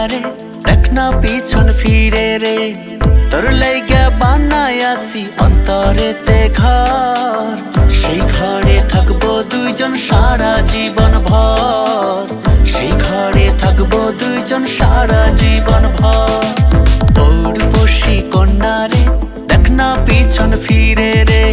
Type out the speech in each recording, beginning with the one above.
রে দেখ না পিছন ফিরে রে তোর লাইগা বানাই আসি অন্তরেতে ঘর সেই ঘরে থাকবো দুইজন সারা জীবন ভর সেই ঘরে থাকবো দুইজন সারা জীবন ভর পৌরবশী কন্যা রে দেখ না পিছন ফিরে রে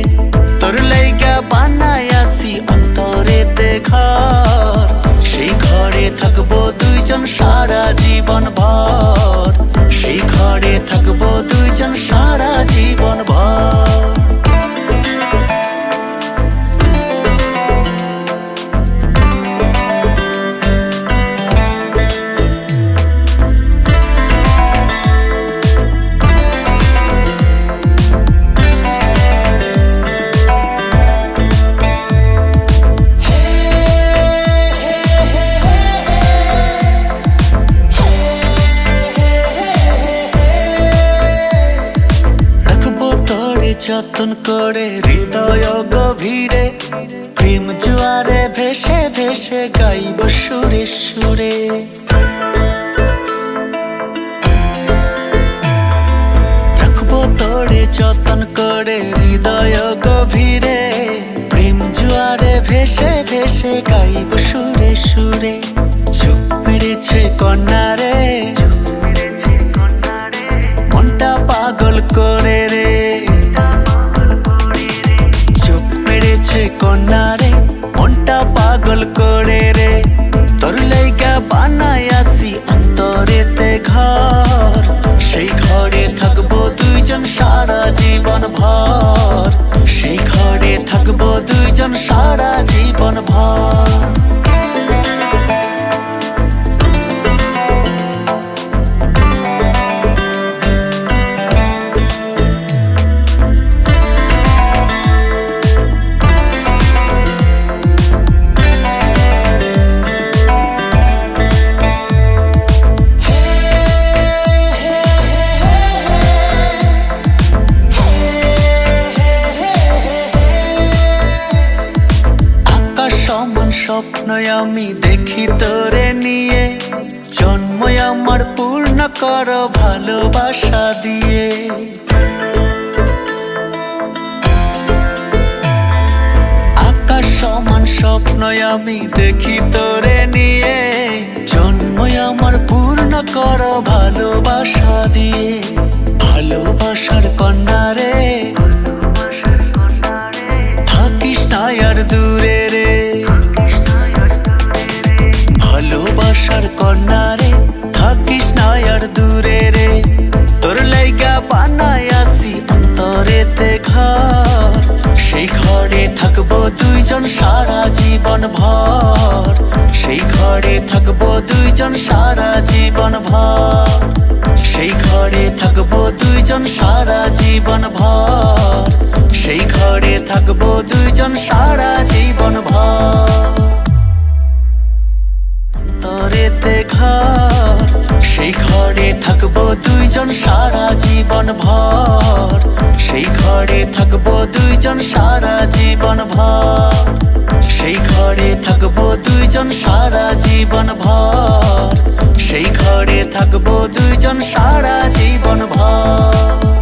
তোর লাইগা বানাই আসি অন্তরেতে ঘর সেই ঘরে থাকবো দুইজন সারা জীবন ভর সেই ঘরে থাকবো দুইজন সারা জীবন ভর যতন করে হৃদয় গভীরে প্রেম জোয়ারে ভেসে ভেসে গাইব সুরে সুরে রাখবো তোরে যতন করে হৃদয় গভীরে প্রেম জোয়ারে ভেসে ভেসে গাইব সুরে সুরে চোখ পেড়েছে কন্যা রে মনটা পাগল করে রে কন্যা রে মনটা পাগল করে রে তোর লাইগা বানাই আসি অন্তরেতে ঘর সেই ঘরে থাকবো দুইজন সারা জীবন ভর সেই ঘরে থাকবো দুইজন সারা জীবন ভর স্বপ্ন আমি দেখি তোরে নিয়ে জন্ম আমার পূর্ণ কর ভালোবাসা দিয়ে আকাশ সমান স্বপ্ন আমি দেখি তোরে নিয়ে জন্ম আমার পূর্ণ কর ভালোবাসা দিয়ে ভালোবাসার কন্যা রে থাকিস না আর দূরে রে ভালোবাসার কন্যা রে থাকিস না আর দূরে রে তোর লাইগা বানাই আসি অন্তরেতে ঘর সেই ঘরে থাকবো দুইজন সারা জীবন ভর সেই ঘরে থাকবো দুইজন সারা জীবন ভর সেই ঘরে থাকবো দুইজন সারা জীবন ভর সেই ঘরে থাকবো দুইজন সারা জীবন ভর অন্তরেতে ঘর সেই ঘরে থাকবো দুইজন সারা জীবন ভর সেই ঘরে থাকবো দুইজন সারা জীবন ভর সেই ঘরে থাকবো দুইজন সারা জীবন ভর সেই ঘরে থাকবো দুইজন সারা জীবন ভর।